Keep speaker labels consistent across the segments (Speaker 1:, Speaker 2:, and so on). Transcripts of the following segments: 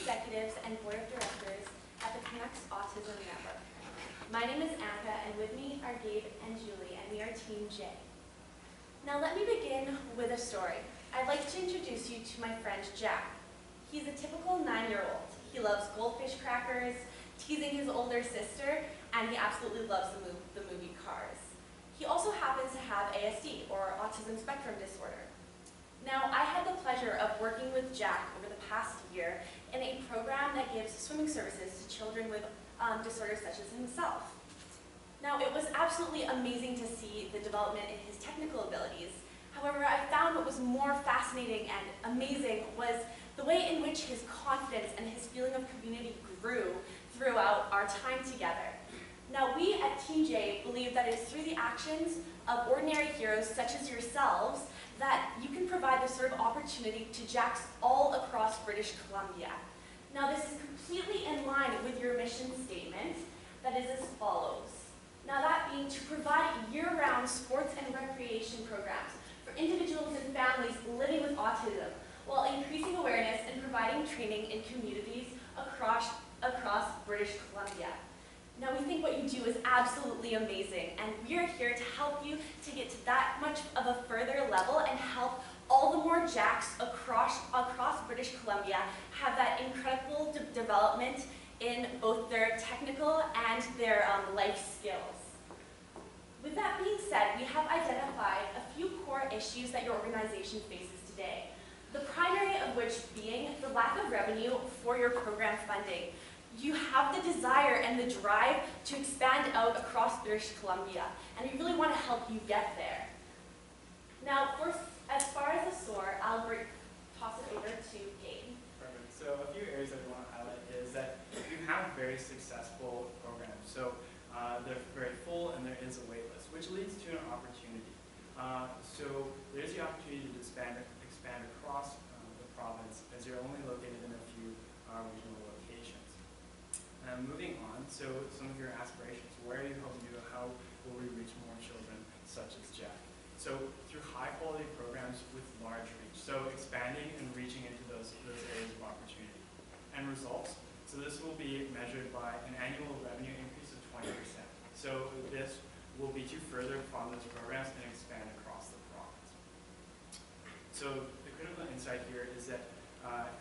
Speaker 1: executives and board of directors at the Canucks Autism Network. My name is Annika, and with me are Gabe and Julie, and we are Team J. Now let me begin with a story. I'd like to introduce you to my friend Jack. He's a typical 9-year-old. He loves goldfish crackers, teasing his older sister, and he absolutely loves the movie Cars. He also happens to have ASD, or autism spectrum disorder. Now, I had the pleasure of working with Jack over the past year in a program that gives swimming services to children with disorders such as himself. Now, it was absolutely amazing to see the development in his technical abilities. However, I found what was more fascinating and amazing was the way in which his confidence and his feeling of community grew throughout our time together. Now, we at Team J believe that it's through the actions of ordinary heroes such as yourselves that you can provide this sort of opportunity to Jacks all across British Columbia. Now, this is completely in line with your mission statement that is as follows. Now, that being to provide year-round sports and recreation programs for individuals and families living with autism, while increasing awareness and providing training in communities across British Columbia. Now, we think what you do is absolutely amazing, and we are here to help you to get to that much of a further level and help all the more Jacks across British Columbia have that incredible development in both their technical and their life skills. With that being said, we have identified a few core issues that your organization faces today. The primary of which being the lack of revenue for your program funding. You have the desire and the drive to expand out across British Columbia, and we really want to help you get there. Now, as far as the SOAR, I'll toss it over to Gabe.
Speaker 2: Perfect. So a few areas that we want to highlight is that you have very successful programs. So they're very full and there is a wait list, which leads to an opportunity. So there's the opportunity to expand across the province, as you're only located in a few regional locations. Moving on, so some of your aspirations. Where are you hoping to go? How will we reach more children such as Jack? So through high quality programs with large reach. So expanding and reaching into those areas of opportunity. And results. So this will be measured by an annual revenue increase of 20%. So this will be to further fund those programs and expand across the province. So the critical insight here is that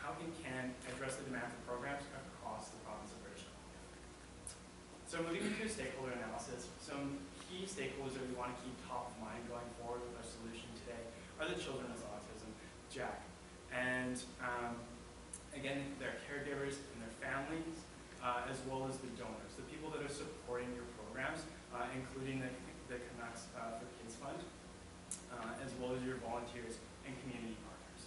Speaker 2: how we can address the demand for programs across the province of British Columbia. So moving into stakeholder analysis, some key stakeholders that we want to keep top of mind going forward with our solution today are the children with autism, Jack. And again, their caregivers and their families, as well as the donors, the people that are supporting your programs, including the Canucks for Kids Fund, as well as your volunteers and community partners.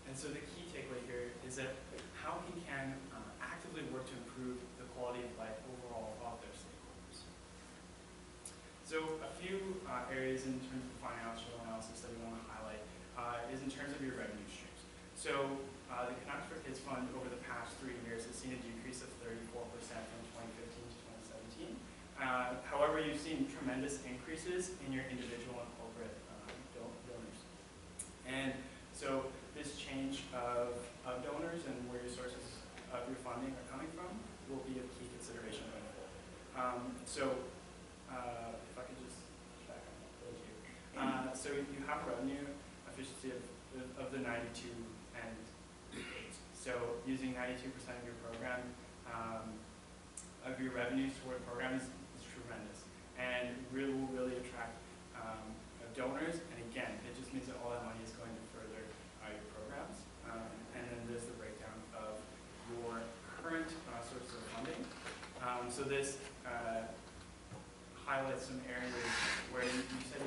Speaker 2: And so the key takeaway here is that how we can actively work to improve the quality of life overall of their stakeholders. So a few areas in terms of financial analysis that we want to highlight is in terms of your revenue streams. So the Canucks for Kids Fund over the past 3 years has seen a decrease of 34% from 2015 to 2017. However, you've seen tremendous increases in your individual and corporate donors. And so this change of donors and where your sources of your funding are coming from will be a key consideration going forward. If I could just back up, thank you. So you have revenue efficiency of the 92 and 8. So using 92% of your program, of your revenues toward a program is tremendous, and will really attract donors. And again, it just means that all that money is going to further your programs. And then there's the breakdown of your current sources of funding. So this highlights some areas where you said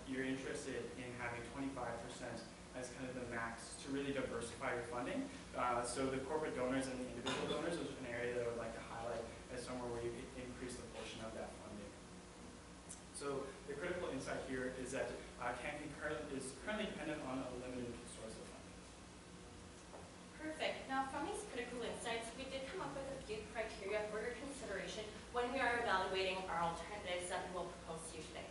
Speaker 2: you're interested in having 25% as kind of the max to really diversify your funding. So the corporate donors and the individual donors is an area that I would like to highlight as somewhere where you can increase the portion of that funding. So the critical insight here is that is currently dependent on a limited source of funding.
Speaker 1: Perfect. Now, from these critical insights, we did come up with a few criteria for your consideration when we are evaluating our alternatives that we will propose to you today.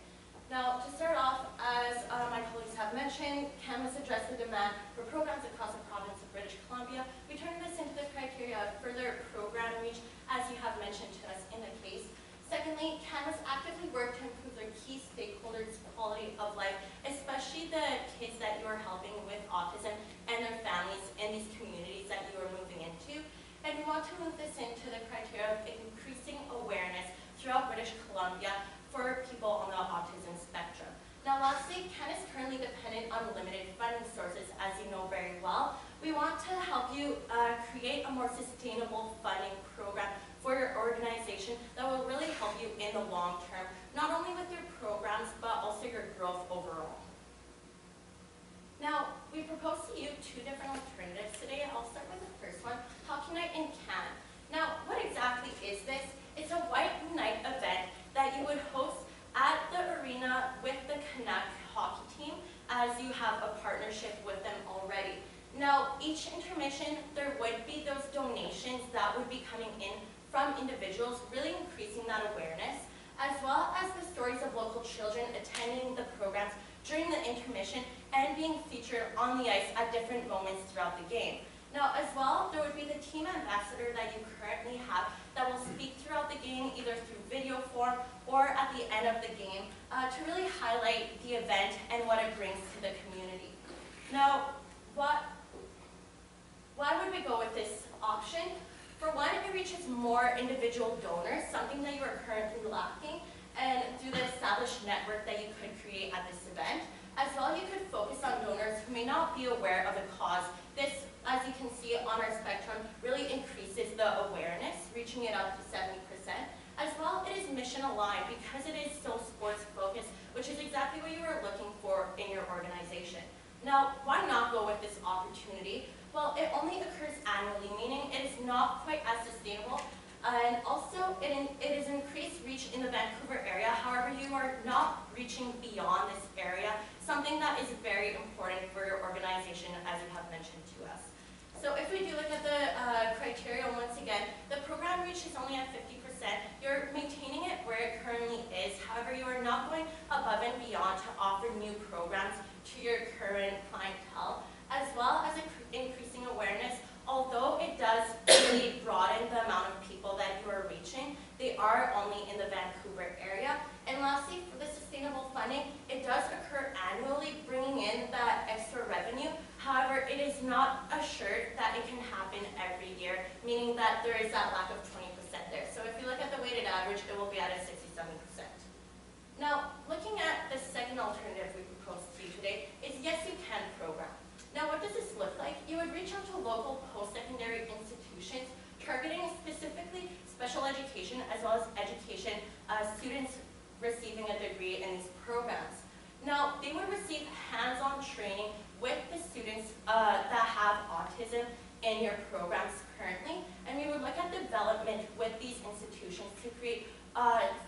Speaker 1: Now, to start off, as my colleagues have mentioned,
Speaker 3: mentioned, Canvas addressed the demand for programs across the province of British Columbia. We turned this into the criteria of further program reach, as you have mentioned to us in the case. Secondly, Canvas actively worked to improve their key stakeholders' quality of life, especially the kids that you are helping with autism and their families in these communities that you are moving into. And we want to move this into the criteria of increasing awareness throughout British Columbia for people on the autism spectrum. Now lastly, Ken is currently dependent on limited funding sources, as you know very well. We want to help you create a more sustainable funding program for your organization that will really help you in the long term, not only with your programs, but also your growth overall. Now, we propose to you two different alternatives today. I'll start with the first one, Hockey Night in Can. Now, what exactly is this? It's a white night event that you would host at the arena with the Canuck hockey team, as you have a partnership with them already. Now, each intermission, there would be those donations that would be coming in from individuals, really increasing that awareness, as well as the stories of local children attending the programs during the intermission and being featured on the ice at different moments throughout the game. Now, as well, there would be the team ambassador that you currently have that will speak throughout the game, either through video form or at the end of the game, to really highlight the event and what it brings to the community. Now, why would we go with this option? For one, it reaches more individual donors, something that you are currently lacking, and through the established network that you could create at this event. As well, you could focus on donors who may not be aware of the cause. This, as you can see on our spectrum, really increases the awareness, reaching it up to 70%. As well, it is mission aligned because it is so sports focused, which is exactly what you are looking for in your organization. Now, why not go with this opportunity? Well, it only occurs annually, meaning it is not quite as sustainable. And also, it is increased reach in the Vancouver area. However, you are not reaching beyond this area, something that is very important for your organization, as you have mentioned to us. So if we do look at the criteria once again, the program reach is only at 50%. You're maintaining it where it currently is. However, you are not going above and beyond to offer new programs to your current clientele, as well as increasing awareness. Although it does really broaden the amount of people that you are reaching, they are only in the Vancouver area. And lastly, for the sustainable funding, it does occur annually, bringing in that extra revenue. However, it is not assured that it can happen every year, meaning that there is that lack of 20% there. So if you look at the weighted average, it will be at a 67%. Now, looking at the second alternative we propose to you today is Yes You Can program. Now, what does this look like? You would reach out to local post-secondary institutions targeting specifically special education as well as education students receiving a degree in these programs. Now, they would receive hands-on training with the students that have autism in your programs currently, and we would look at development with these institutions to create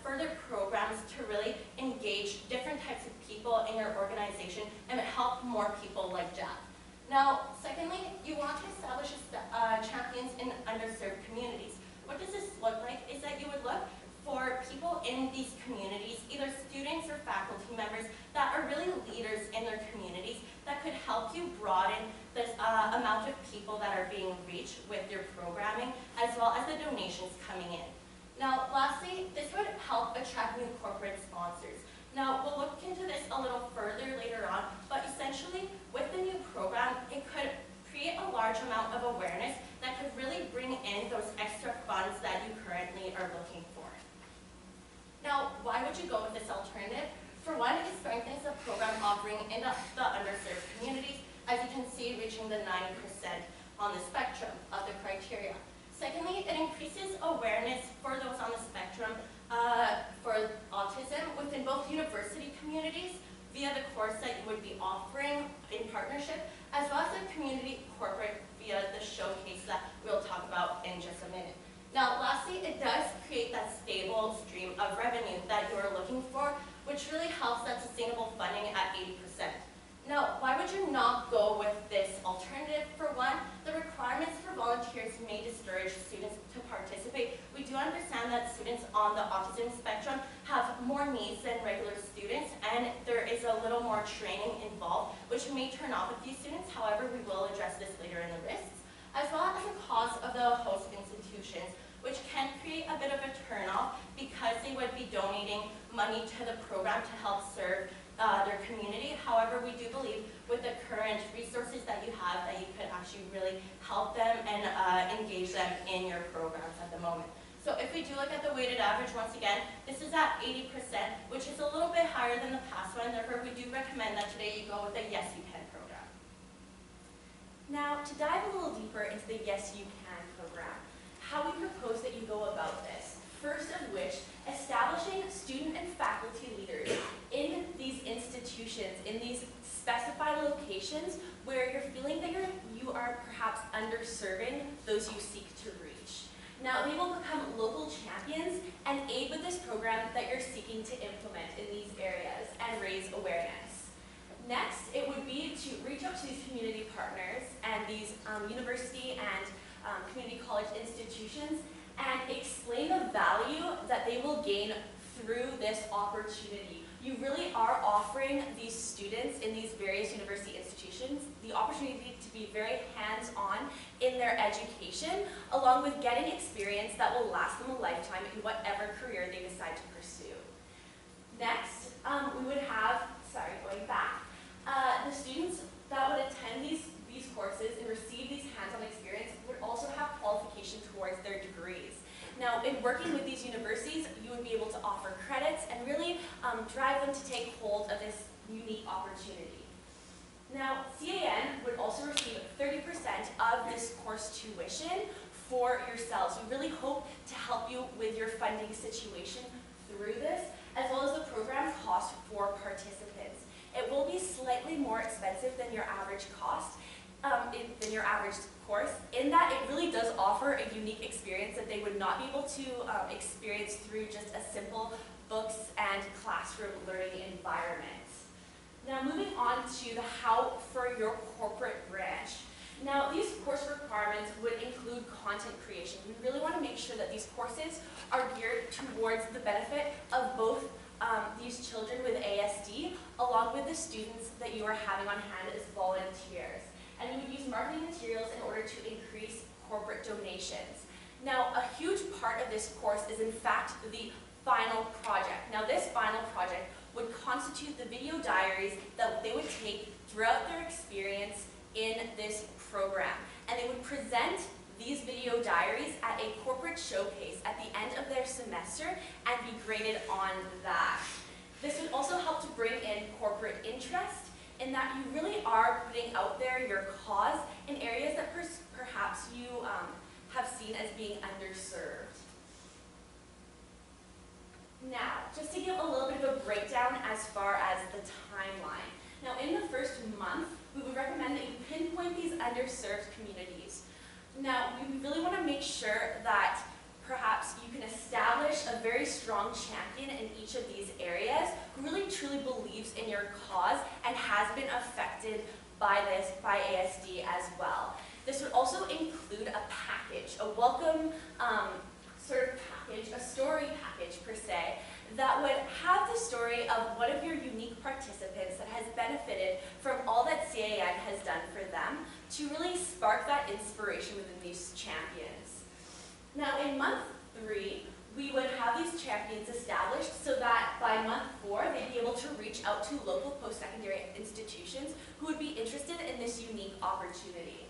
Speaker 3: further programs to really engage different types of people in your organization and help more people like Jack. Now, secondly, you want to establish champions in underserved communities. What does this look like is that you would look for people in these communities, either students or faculty members, that are really leaders in their communities that could help you broaden the amount of people that are being reached with your programming, as well as the donations coming in. Now, lastly, this would help attract new corporate sponsors. Now, we'll look into this a little further later on, but essentially, with the new program, it could create a large amount of awareness that could really bring in those extra funds that you currently are looking for. Now, why would you go with this alternative? For one, it strengthens the program offering in the underserved communities, as you can see, reaching the 90% on the spectrum of the criteria. Secondly, it increases awareness for those on the spectrum for autism within both university communities via the course that you would be offering in partnership, as well as the community corporate via the showcase that we'll talk about in just a minute. Now, lastly, it does create that stable stream of revenue that you are looking for, which really helps that sustainable funding at 80%. Now, why would you not go with this alternative? For one, the requirements for volunteers may discourage students to participate. We do understand that students on the autism spectrum have more needs than regular students, and there is a little more training involved which may turn off a few students. However, we will address this later in the risks, as well as the cost of the host institutions, which can create a bit of a turnoff because they would be donating money to the program to help serve their community. However, we do believe with the current resources that you have that you could actually really help them and engage them in your programs at the moment. So if we do look at the weighted average, once again, this is at 80%, which is a little bit higher than the past one. Therefore, we do recommend that today you go with the Yes You Can program.
Speaker 1: Now, to dive a little deeper into the Yes You Can program, how we propose that you go about this. First of which, establishing student and faculty leaders in these institutions, in these specified locations where you're feeling that you are perhaps underserving those you seek to reach. Now, they will become local champions and aid with this program that you're seeking to implement in these areas and raise awareness. Next, it would be to reach out to these community partners and these university and community college institutions and explain the value that they will gain through this opportunity. You really are offering these students in these various university institutions the opportunity to be very hands-on in their education, along with getting experience that will last them a lifetime in whatever career they decide to pursue. Next, we would have, going back, the students that would attend these courses and receive these hands-on experience would also have qualification towards their degrees. Now, in working with these universities, you would be able to offer credits and really drive them to take hold of this unique opportunity. Now, CAN would also receive 30% of this course tuition for yourselves. We really hope to help you with your funding situation through this, as well as the program cost for participants. It will be slightly more expensive than your average cost, than your average course, in that it really does offer a unique experience that they would not be able to experience through just a simple books and classroom learning environment. Now, moving on to the how for your corporate branch. Now, these course requirements would include content creation. We really want to make sure that these courses are geared towards the benefit of both these children with ASD, along with the students that you are having on hand as volunteers. And we would use marketing materials in order to increase corporate donations. Now, a huge part of this course is in fact the final project. Now, this final project would constitute the video diaries that they would take throughout their experience in this program. And they would present these video diaries at a corporate showcase at the end of their semester and be graded on that. This would also help to bring in corporate interest, in that you really are putting out there your cause in areas that perhaps you have seen as being underserved. Now, just to give a little bit of a breakdown as far as the timeline. Now, in the first month, we would recommend that you pinpoint these underserved communities. Now, we really want to make sure that perhaps you can establish a very strong champion in each of these areas who really truly believes in your cause and has been affected by ASD as well. This would also include a package, a welcome sort of package, a story package per se, that would have the story of one of your unique participants that has benefited from all that CAN has done for them to really spark that inspiration within these champions. Now, in month 3, we would have these champions established so that by month 4, they'd be able to reach out to local post-secondary institutions who would be interested in this unique opportunity.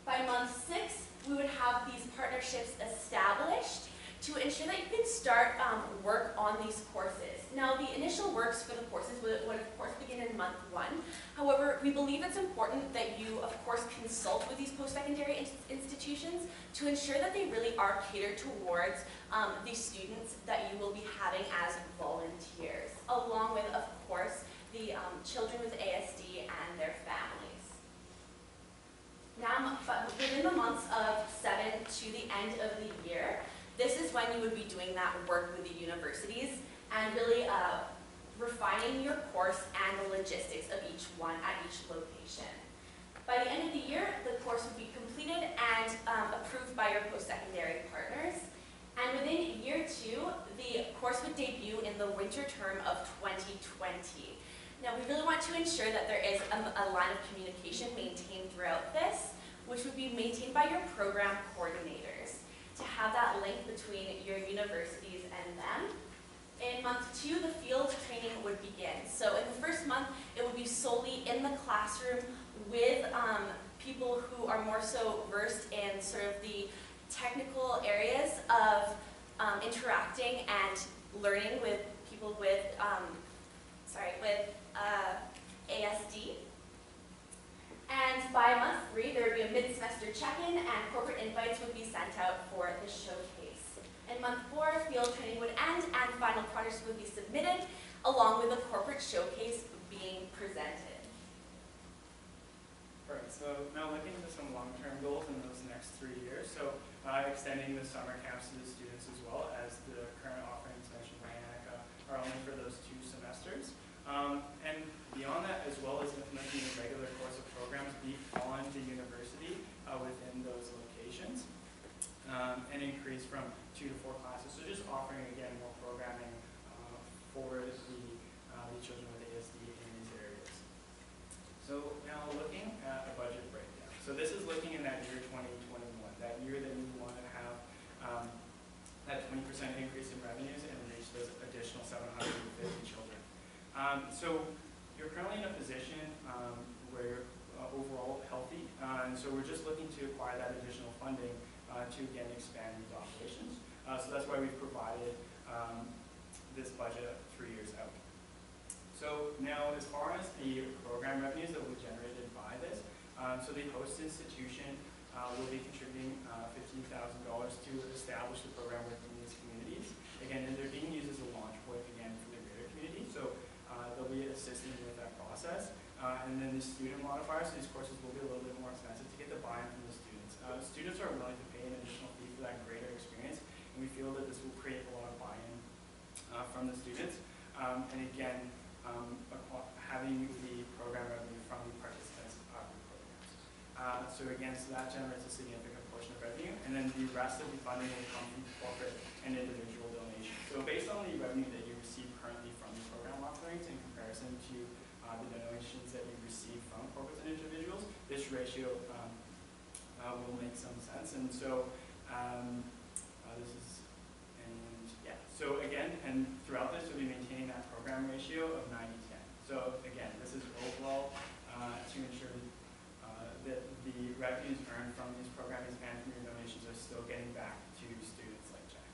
Speaker 1: By month 6, we would have these partnerships established to ensure that you can start work on these courses. Now, the initial works for the courses would of course begin in month 1. However, we believe it's important that you, of course, consult with these post-secondary institutions to ensure that they really are catered towards the students that you will be having as volunteers, along with, of course, the children with ASD and their families. Now, within the months of 7 to the end of the year, this is when you would be doing that work with the universities and really refining your course and the logistics of each one at each location. By the end of the year, the course would be completed and approved by your post-secondary partners. And within year 2, the course would debut in the winter term of 2020. Now, we really want to ensure that there is a line of communication maintained throughout this, which would be maintained by your program coordinators to have that link between your universities and them. In month 2, the field training would begin. So in the first month, it would be solely in the classroom with people who are more so versed in sort of the technical areas of interacting and learning with people with, ASD. And by month 3, there would be a mid-semester check-in and corporate invites would be sent out for the showcase. In month 4, field training would end and final projects would be submitted along with the corporate showcase being presented.
Speaker 2: All right, so now looking into some long-term goals in those next 3 years. So extending the summer camps to the students as well as the current offerings mentioned by Annika are only for those 2 semesters. And beyond that, as well as implementing a regular course of programs on the university within those locations, and increase from 2 to 4 classes. So just offering, again, more programming for the children with ASD in these areas. So now looking at a budget breakdown. So this is looking in that year 2021, that year that you want to have that 20% increase in revenues and reach those additional 750 children. So you're currently in a position where you're overall healthy, and so we're just looking to acquire that additional funding to again expand these operations. So that's why we've provided this budget 3 years out. So now as far as the program revenues that were generated by this, so the host institution will be contributing $15,000 to establish the program within these communities. Again, and they're being used as a launch point again for the greater community. So they'll be assisting with that process. And then the student modifiers, so these courses will be a little bit more expensive to get the buy-in from the students. Students are willing to pay an additional fee for that greater experience, and we feel that this will create a lot of buy-in from the students. And again, having the program revenue from the participants of the programs. So again, so that generates a significant portion of revenue, and then the rest of the funding will come from corporate and individual donations. So based on the revenue that you receive currently from the program offerings in comparison to the donations that you receive from corporates and individuals, this ratio will make some sense. And so this is, and yeah, so again, and throughout this, we'll be maintaining that program ratio of 90-10. So again, this is overall to ensure that the revenues earned from these programs and from your donations are still getting back to students like Jack.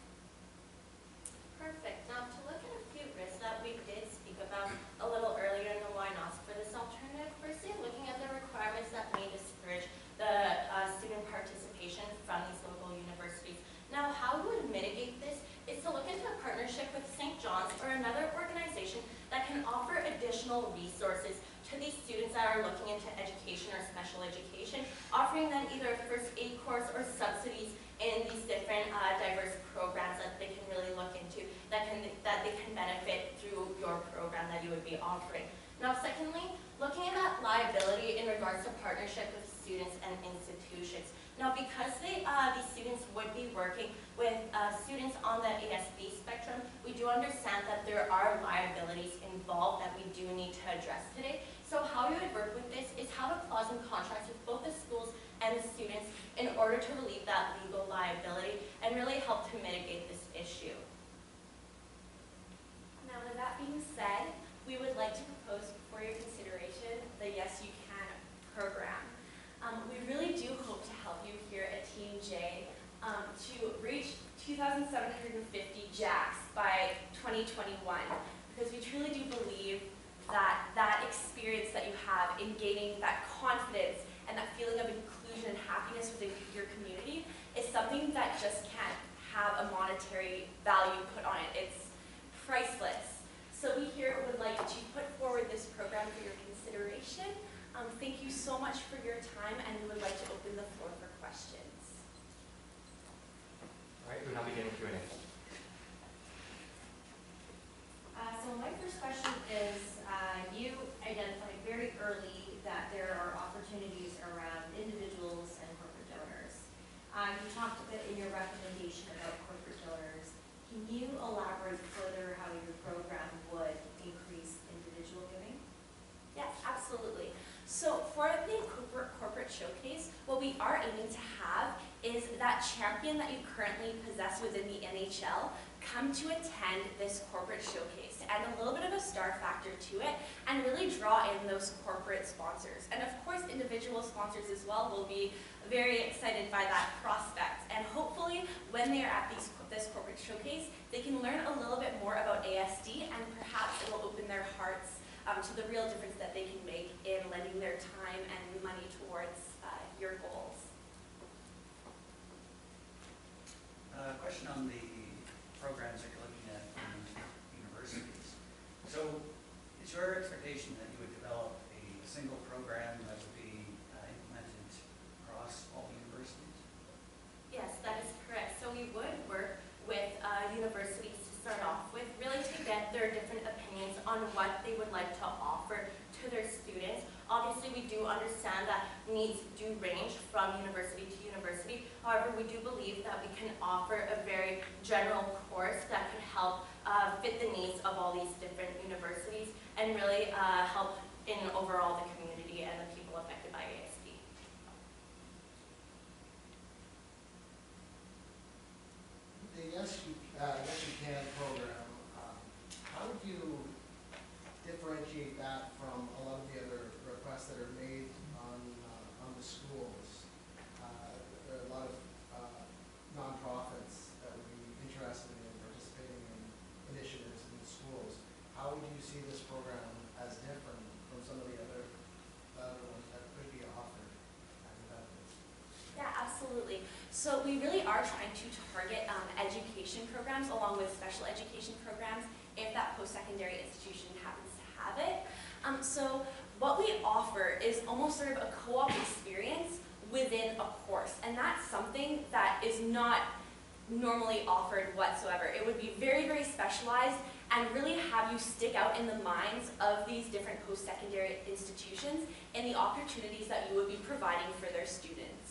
Speaker 3: Perfect. Now, to look at a few risks that we did speak about a little earlier in the why not for this alternative, firstly, looking at the requirements that may discourage the student participation from these local universities. Now, how we would mitigate this is to look into a partnership with St. John's or another organization that can offer additional resources to these students that are looking into education or special education, offering them either a first aid course or subsidies in these different diverse programs that they can really look into, that they can benefit through your program that you would be offering. Now, secondly, looking at that liability in regards to partnership with students and institutions. Now, because these students would be working with students on the ASD spectrum, we do understand that there are liabilities involved that we do need to address today. So how we would work with this is have a clause in contracts with both the schools and the students in order to relieve that legal liability and really help to mitigate this issue.
Speaker 1: Now, with that being said, we would like to propose for your consideration the Yes You Can program. We really do hope to help you here at Team J to reach 2,750 JACs by 2021, because we truly do believe that that experience that you have in gaining that confidence and that feeling of inclusion and happiness within your community is something that just can't have a monetary value put on it. It's priceless. So we here would like to put forward this program for your consideration. Thank you so much for your time, and we would like to open the floor for questions.
Speaker 4: All right, we'll now begin Q&A.
Speaker 5: So my first question is, you identified very early that there are opportunities around individuals and corporate donors. You talked a bit in your recommendation about corporate donors. Can you elaborate further how your program would increase individual giving?
Speaker 1: Absolutely. So for the corporate showcase, what we are aiming to have is that champion that you currently possess within the NHL come to attend this corporate showcase to add a little bit of a star factor to it and really draw in those corporate sponsors. And of course, individual sponsors as well will be very excited by that prospect. And hopefully, when they are at this corporate showcase, they can learn a little bit more about ASD, and perhaps it will open their hearts to the real difference that they can make in lending their time and money towards your goals.
Speaker 4: Question on the programs that you're looking at in universities. So it's your expectation that you would develop a single program that would be implemented across all universities?
Speaker 3: Yes, that is correct. So we would work with universities to start off with, really to get their different opinions on what they would like to offer to their students. Obviously, we do understand that needs do range from university to university. However, we do believe that we can offer a very general course that could help fit the needs of all these different universities and really help in overall the community and the people affected by ASD.
Speaker 6: The Yes You Can program, how would you differentiate that from a lot of the other requests that are made on the schools? There are a lot of nonprofits that would be interested in participating in initiatives in the schools. How would you see this program as different from some of the other ones that could be offered as benefits?
Speaker 1: Yeah, absolutely. So we really are trying to target education programs along with special education programs if that post-secondary institution happens to have it. So what we offer is almost sort of a co-op experience within a course, and that's something that is not normally offered whatsoever. It would be very, very specialized and really have you stick out in the minds of these different post-secondary institutions and the opportunities that you would be providing for their students.